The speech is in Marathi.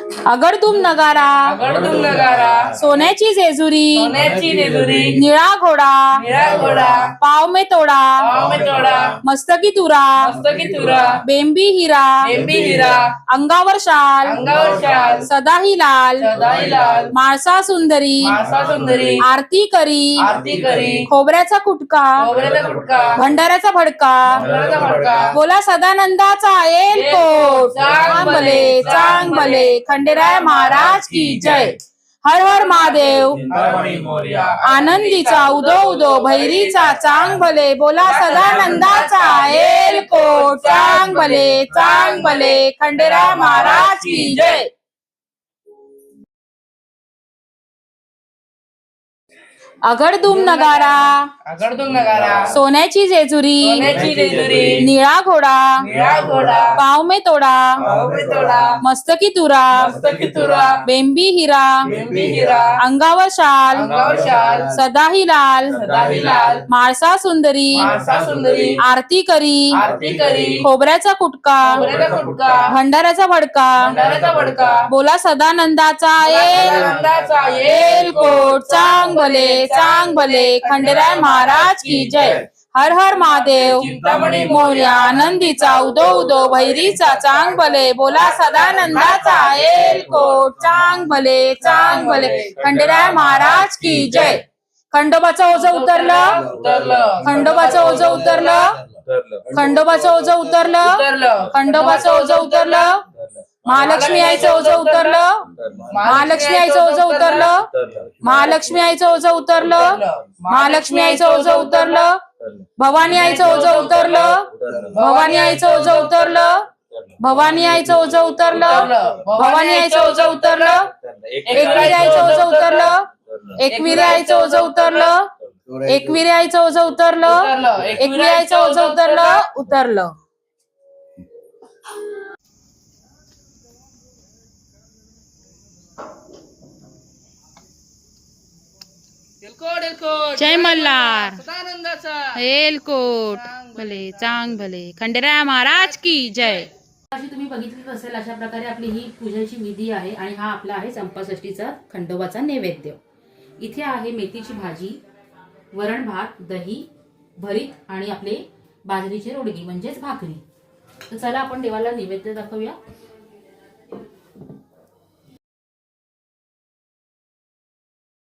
अगडदुम नगारा अगडदुम नगारा सोन्याची जेजुरी सोन्याची जेजुरी निळा घोडा निळा घोडा पाव में तोडा पाव में तोडा मस्तकी तुरा मस्तकी तुरा बेंबी हिरा बेंबी हिरा अंगावर शाल अंगावर शाल सदाही लाल सदाही लाल माळसा सुंदरी मासा सुंदरी आरती करी आरती करी खोबऱ्याचा कुटका खोबऱ्याचा गुटका भंडाऱ्याचा भडका भंडाऱ्याचा भडका बोला सदानंदाचा येल कोट चांग भले चांग भले खंडेराय महाराज की जय. हर हर महादेव. चिंतामणी मोरया आनंदीचा उदो उदो भैरीचा चांग भले बोला सदानंदाचा येल कोट चांग भले खंडेराय महाराज की जय. अगडदुम नगारा अगडदुम नगारा सोन्याची जेजुरी सोन्याची जेजुरी निळा घोडा निळा घोडा पाव में तोडा पाव में तोडा मस्तकी तुरा मस्तकी तुरा बेंबी हिरा बेंबी हिरा अंगावर शाल अंगावर शाल सदाही लाल सदाही लाल माळसा सुंदरी मासा सुंदरी आरती करी आरती करी खोबऱ्याचा कुटका खोबऱ्याचा गुटका भंडाऱ्याचा भडका भंडाऱ्याचा भडका बोला सदानंदाचा येल सदानंदाचा येल कोट चांग भले खंडेराय महाराज की जय. हर हर महादेव. चिंतामणी मोरया आनंदीचा उदो उदो भैरीचा चांग भले बोला सदानंदाचा येल कोट चांग भले खंडेराय महाराज की जय. खंडोबाचं ओझं उतरलं उतरलं खंडोबाचं ओझं उतरलं खंडोबाचं ओझं उतरलं उतरलं खंडोबाचं ओझं उतरलं महालक्ष्मी आईचं ओझं उतरलं महालक्ष्मी आईचं ओझं उतरलं महालक्ष्मी आईचं ओझं उतरलं महालक्ष्मी आईचं ओझं उतरलं भवानी आईचं ओझं उतरलं भवानी आईचं ओझं उतरलं भवानी आईचं ओझं उतरलं भवानी आईचं ओझं उतरलं एकविरी आईचं ओझं उतरलं एकविरी आईचं ओझं उतरलं एकविरी आईचं ओझं उतरलं एकविरी आईचं ओझं उतरलं एलकोट एलकोट जय मल्हार. सदानंदाचा एलकोट भले चांग भले खंडेराय महाराज की जय. अशी तुम्ही बघितलीच असेल अशा प्रकारे आपली ही पूजेची विधी आहे आणि हा आपला आहे चंपाषष्ठीचा खंडोबाचा नैवेद्य. इथे आहे मेथीची भाजी, वरण भात, दही, भरीत आणि आपले बाजरीचे रोडगी म्हणजेच भाकरी. तर चला आपण देवाला नैवेद्य दाखवूया.